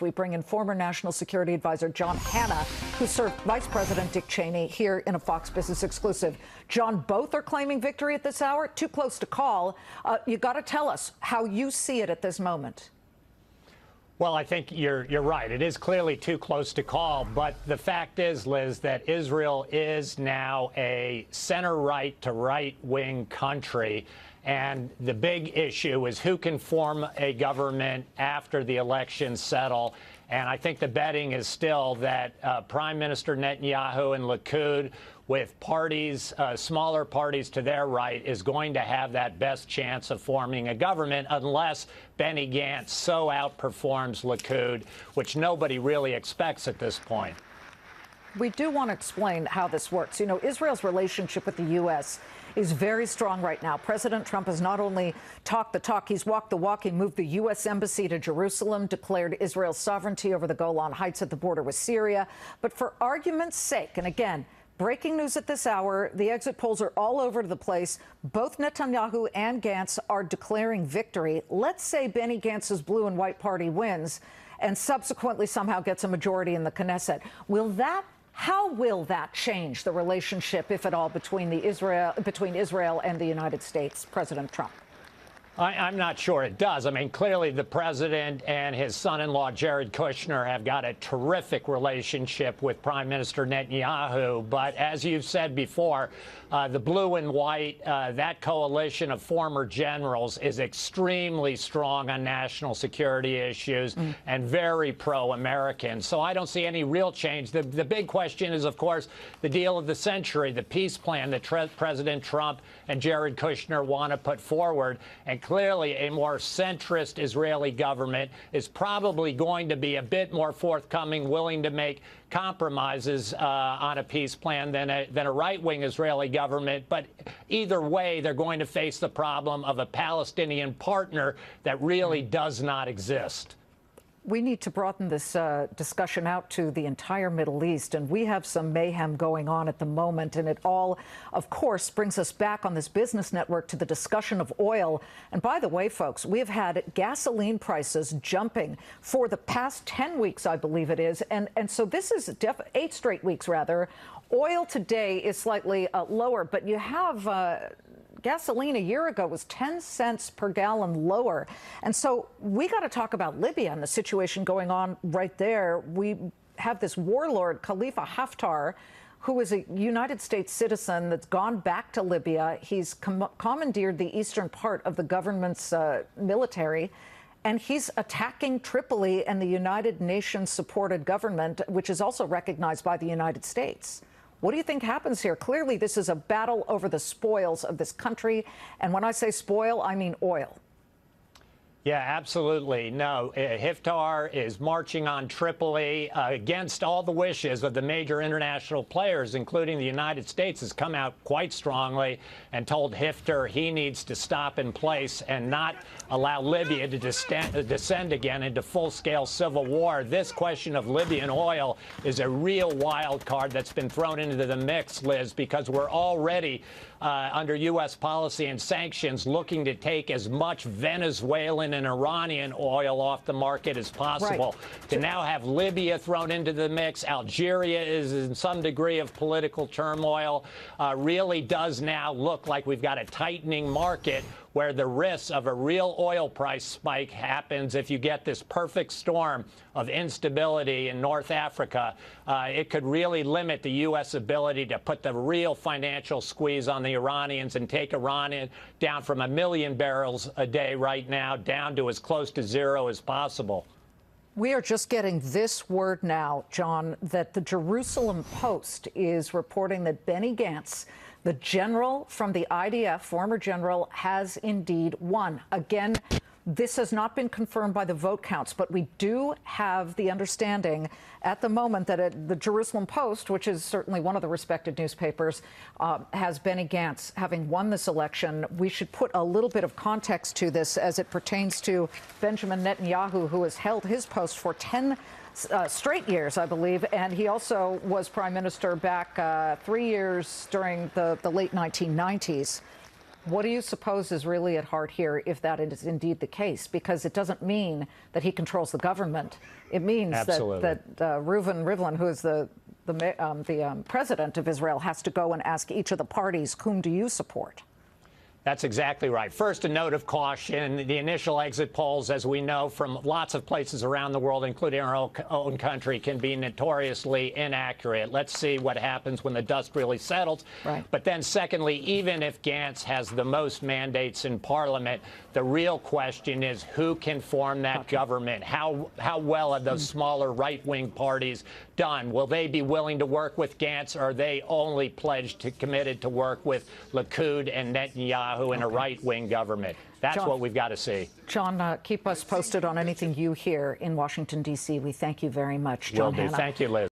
We bring in former National Security Advisor John Hanna, who served Vice President Dick Cheney, here in a Fox Business exclusive. John, both are claiming victory at this hour. Too close to call. You got to tell us how you see it at this moment. Well, I think you're right. It is clearly too close to call. But the fact is, Liz, that Israel is now a center-right to right-wing country. And the big issue is who can form a government after the elections settle. And I think the betting is still that Prime Minister Netanyahu and Likud, with parties, smaller parties to their right, is going to have that best chance of forming a government unless Benny Gantz so outperforms Likud, which nobody really expects at this point. We do want to explain how this works. You know, Israel's relationship with the U.S. is very strong right now. President Trump has not only talked the talk, he's walked the walk. He moved the U.S. embassy to Jerusalem, declared Israel's sovereignty over the Golan Heights at the border with Syria. But for argument's sake, and again, breaking news at this hour, the exit polls are all over the place. Both Netanyahu and Gantz are declaring victory. Let's say Benny Gantz's blue and white party wins and subsequently somehow gets a majority in the Knesset. How will that change the relationship, if at all, between Israel and the United States, President Trump? I'm not sure it does. I mean, clearly the president and his son-in-law, Jared Kushner, have got a terrific relationship with Prime Minister Netanyahu. But as you've said before, the blue and white, that coalition of former generals is extremely strong on national security issues and very pro-American. So I don't see any real change. The big question is, of course, the deal of the century, the peace plan that President Trump and Jared Kushner want to put forward. And clearly, a more centrist Israeli government is probably going to be a bit more forthcoming, willing to make compromises on a peace plan than a right-wing Israeli government. But either way, they're going to face the problem of a Palestinian partner that really does not exist. We need to broaden this discussion out to the entire Middle East, and we have some mayhem going on at the moment, and it all, of course, brings us back on this business network to the discussion of oil. And by the way, folks, we have had gasoline prices jumping for the past 10 weeks, I believe it is, and so this is 8 straight weeks, rather. Oil today is slightly lower, but you have gasoline a year ago was 10 cents per gallon lower. And so we got to talk about Libya and the situation going on right there. We have this warlord, Khalifa Haftar, who is a United States citizen that's gone back to Libya. He's commandeered the eastern part of the government's military, and he's attacking Tripoli and the United Nations-supported government, which is also recognized by the United States. What do you think happens here? Clearly, this is a battle over the spoils of this country. And when I say spoil, I mean oil. Yeah, absolutely. No, Haftar is marching on Tripoli against all the wishes of the major international players, including the United States, has come out quite strongly and told Haftar he needs to stop in place and not allow Libya to descend again into full-scale civil war. This question of Libyan oil is a real wild card that's been thrown into the mix, Liz, because we're already under U.S. policy and sanctions looking to take as much Venezuelan and Iranian oil off the market as possible. Right. To now have Libya thrown into the mix, Algeria is in some degree of political turmoil, really does now look like we've got a tightening market where the risk of a real oil price spike happens if you get this perfect storm of instability in North Africa. It could really limit the U.S. ability to put the real financial squeeze on the Iranians and take Iran down from 1 million barrels a day right now down to as close to zero as possible. We are just getting this word now, John, that the Jerusalem Post is reporting that Benny Gantz, the general from the IDF, former general, has indeed won. Again, this has not been confirmed by the vote counts, but we do have the understanding at the moment that the Jerusalem Post, which is certainly one of the respected newspapers, has Benny Gantz having won this election. We should put a little bit of context to this as it pertains to Benjamin Netanyahu, who has held his post for 10 straight years, I believe, and he also was prime minister back 3 years during the late 1990s. What do you suppose is really at heart here, if that is indeed the case? Because it doesn't mean that he controls the government. It means that Reuven Rivlin, who is the president of Israel, has to go and ask each of the parties, whom do you support? That's exactly right. First, a note of caution. The initial exit polls, as we know from lots of places around the world, including our own country, can be notoriously inaccurate. Let's see what happens when the dust really settles. Right. But then secondly, even if Gantz has the most mandates in Parliament, the real question is who can form that government? How well have those smaller right-wing parties done? Will they be willing to work with Gantz, or are they only committed to work with Likud and Netanyahu in a right-wing government? That's John, what we've got to see. John, keep us posted on anything you hear in Washington, D.C. We thank you very much, John Will do. Hanna. Thank you, Liz.